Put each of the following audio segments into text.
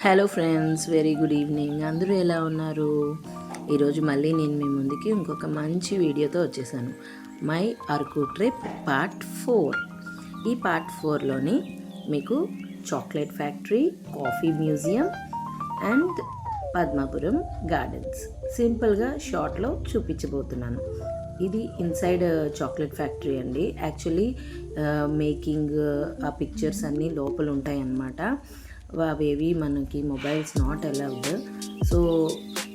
Hello friends, very good evening. అందరూ ఎలా ఉన్నారు? ఈరోజు మళ్ళీ నేను మీ ముందుకి ఇంకొక మంచి వీడియోతో వచ్చేసాను. My Araku trip part 4. ఈ పార్ట్ 4లోని మీకు chocolate factory, coffee museum and Padmapuram gardens సింపుల్గా షార్ట్లో చూపించబోతున్నాను. ఇది ఇన్సైడ్ చాక్లెట్ ఫ్యాక్టరీ అండి. యాక్చువల్లీ మేకింగ్ ఆ పిక్చర్స్ అన్నీ లోపల ఉంటాయి అన్నమాట. అవేవి మనకి మొబైల్స్ నాట్ అలౌడ్. సో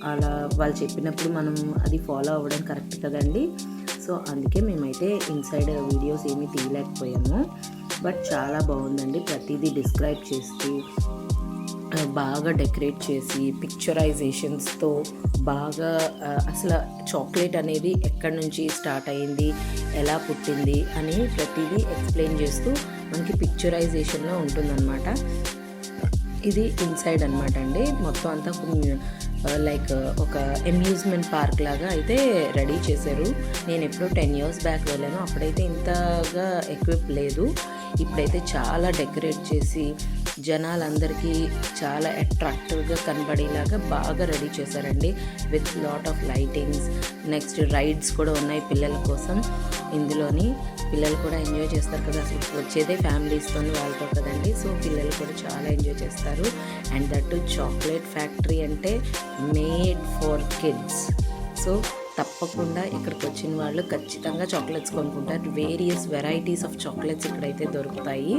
అలా వాళ్ళు చెప్పినప్పుడు మనం అది ఫాలో అవ్వడం కరెక్ట్ కదండి. సో అందుకే మేమైతే ఇన్సైడ్ వీడియోస్ ఏమీ తీయలేకపోయాము. బట్ చాలా బాగుందండి. ప్రతిదీ డిస్క్రైబ్ చేస్తూ బాగా డెకరేట్ చేసి పిక్చరైజేషన్స్తో బాగా అసలు చాక్లెట్ అనేది ఎక్కడి నుంచి స్టార్ట్ అయ్యింది, ఎలా పుట్టింది అని ప్రతిదీ ఎక్స్ప్లెయిన్ చేస్తూ మనకి పిక్చరైజేషన్లో ఉంటుందన్నమాట. ఇది ఇన్సైడ్ అనమాట అండి. మొత్తం అంతా లైక్ ఒక అమ్యూజ్మెంట్ పార్క్ లాగా అయితే రెడీ చేశారు. నేను ఎప్పుడో 10 years బ్యాక్ వెళ్ళాను. అప్పుడైతే ఇంతగా ఎక్విప్ లేదు. ఇప్పుడైతే చాలా డెకరేట్ చేసి జనాలందరికీ చాలా అట్రాక్టివ్గా కనబడేలాగా బాగా రెడీ చేశారండి. With lot of lightings. Next rides కూడా ఉన్నాయి పిల్లల కోసం. ఇందులోని పిల్లలు కూడా ఎంజాయ్ చేస్తారు కదా. అసలు వచ్చేదే ఫ్యామిలీస్తో వాళ్ళతో కదండి. సో పిల్లలు కూడా చాలా ఎంజాయ్ చేస్తారు. అండ్ దట్ చాక్లెట్ ఫ్యాక్టరీ అంటే మేడ్ ఫర్ కిడ్స్. సో తప్పకుండా ఇక్కడికి వచ్చిన వాళ్ళు ఖచ్చితంగా చాక్లెట్స్ కొనుక్కుంటారు. వేరియస్ వెరైటీస్ ఆఫ్ చాక్లెట్స్ ఇక్కడైతే దొరుకుతాయి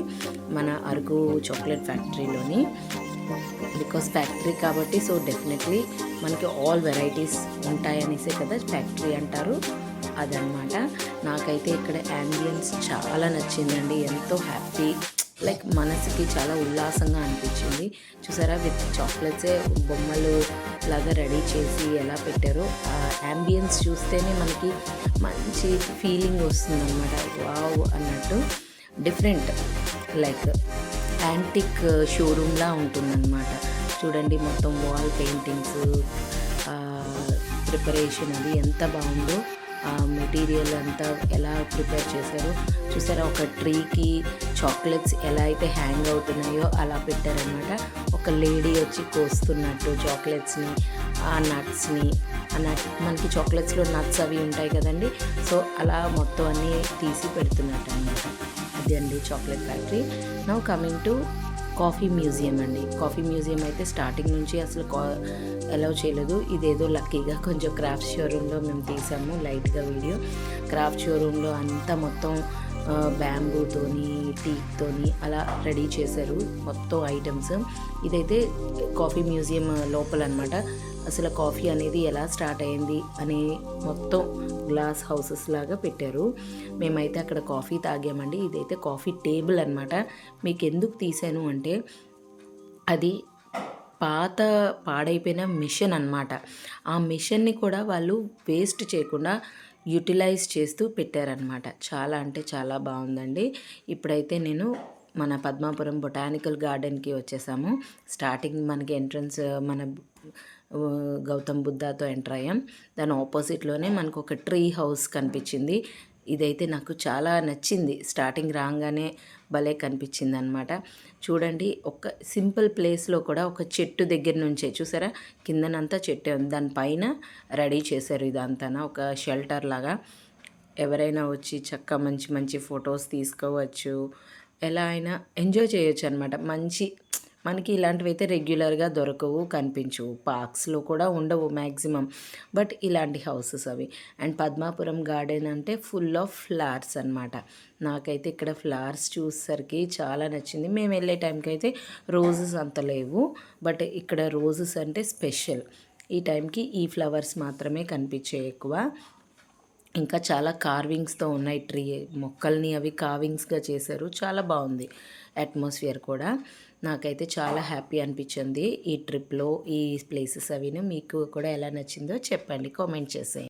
మన అరకు చాక్లెట్ ఫ్యాక్టరీలోని. బికాస్ ఫ్యాక్టరీ కాబట్టి సో డెఫినెట్లీ మనకి ఆల్ వెరైటీస్ ఉంటాయనేసే కదా ఫ్యాక్టరీ అంటారు. అదనమాట. నాకైతే ఇక్కడ యాంబియన్స్ చాలా నచ్చిందండి. ఎంతో హ్యాపీ, లైక్ మనసుకి చాలా ఉల్లాసంగా అనిపించింది. చూసారా, విత్ చాక్లెట్సే బొమ్మలు లాగా రెడీ చేసి ఎలా పెట్టారో ఆ యాంబియన్స్ చూస్తేనే మనకి మంచి ఫీలింగ్ వస్తుందన్నమాట. వావ్ అన్నట్టు. డిఫరెంట్ లైక్ యాంటిక్ షోరూమ్లా ఉంటుందన్నమాట. చూడండి, మొత్తం వాల్ పెయింటింగ్స్, ప్రిపరేషన్ అది ఎంత బాగుందో. మెటీరియల్ అంతా ఎలా ప్రిపేర్ చేశారో చూసారా. ఒక ట్రీకి చాక్లెట్స్ ఎలా అయితే హ్యాంగ్ అవుతున్నాయో అలా పెట్టారనమాట. ఒక లేడీ వచ్చి కోస్తున్నట్టు చాక్లెట్స్ని, ఆ నట్స్ని. మనకి చాక్లెట్స్లో నట్స్ అవి ఉంటాయి కదండి. సో అలా మొత్తం అన్నీ తీసి పెడుతున్నట్టు అనమాట. అది అండి chocolate factory. Now coming to coffee museum అండి. కాఫీ మ్యూజియం అయితే స్టార్టింగ్ నుంచి అసలు అలౌ చేయలేదు. ఇదేదో లక్కీగా కొంచెం క్రాఫ్ట్ షోరూంలో మేము తీసాము లైట్గా వీడియో. క్రాఫ్ట్ షోరూంలో అంతా మొత్తం బ్యాంబూతోని, టీక్తోని అలా రెడీ చేశారు మొత్తం ఐటమ్స్. ఇదైతే కాఫీ మ్యూజియం లోపల అనమాట. అసలు కాఫీ అనేది ఎలా స్టార్ట్ అయింది అని మొత్తం గ్లాస్ హౌసెస్ లాగా పెట్టారు. మేమైతే అక్కడ కాఫీ తాగామండి. ఇదైతే కాఫీ టేబుల్ అనమాట. మీకు ఎందుకు తీసాను అంటే అది పాడైపోయిన మిషన్ అనమాట. ఆ మిషన్ని కూడా వాళ్ళు వేస్ట్ చేయకుండా యూటిలైజ్ చేస్తూ పెట్టారనమాట. చాలా అంటే చాలా బాగుందండి. ఇప్పుడైతే నేను మన పద్మాపురం బొటానికల్ గార్డెన్కి వచ్చేసాము. స్టార్టింగ్ మనకి ఎంట్రన్స్ మన గౌతమ్ బుద్ధతో ఎంటర్ అయ్యాం. దాని ఆపోజిట్లోనే మనకు ఒక ట్రీ హౌస్ కనిపించింది. ఇదైతే నాకు చాలా నచ్చింది. స్టార్టింగ్ రాగానే భలే కనిపించింది అనమాట. చూడండి, ఒక సింపుల్ ప్లేస్లో కూడా ఒక చెట్టు దగ్గర నుంచే చూసారా, కిందనంతా చెట్టే ఉంది. దానిపైన రెడీ చేశారు ఇదంతా ఒక షెల్టర్ లాగా. ఎవరైనా వచ్చి చక్కగా మంచి మంచి ఫొటోస్ తీసుకోవచ్చు, ఎలా అయినా ఎంజాయ్ చేయొచ్చు అనమాట. మనకి ఇలాంటివి అయితే రెగ్యులర్గా దొరకవు, కనిపించవు. పార్క్స్లో కూడా ఉండవు మ్యాక్సిమం. బట్ ఇలాంటి హౌసెస్ అవి. అండ్ పద్మాపురం గార్డెన్ అంటే ఫుల్ ఆఫ్ ఫ్లవర్స్ అనమాట. నాకైతే ఇక్కడ ఫ్లవర్స్ చూసేసరికి చాలా నచ్చింది. మేము వెళ్ళే టైంకి అయితే రోజెస్ అంత లేవు. బట్ ఇక్కడ రోజెస్ అంటే స్పెషల్. ఈ టైంకి ఈ ఫ్లవర్స్ మాత్రమే కనిపించాయి ఎక్కువ. ఇంకా చాలా కార్వింగ్స్తో ఉన్నాయి. ట్రీ మొక్కల్ని అవి కార్వింగ్స్గా చేశారు. చాలా బాగుంది అట్మాస్ఫియర్ కూడా. నాకైతే చాలా హ్యాపీ అనిపించింది ఈ ట్రిప్లో. ఈ ప్లేసెస్ అవిను మీకు కూడా ఎలా నచ్చిందో చెప్పండి, కామెంట్ చేసేయండి.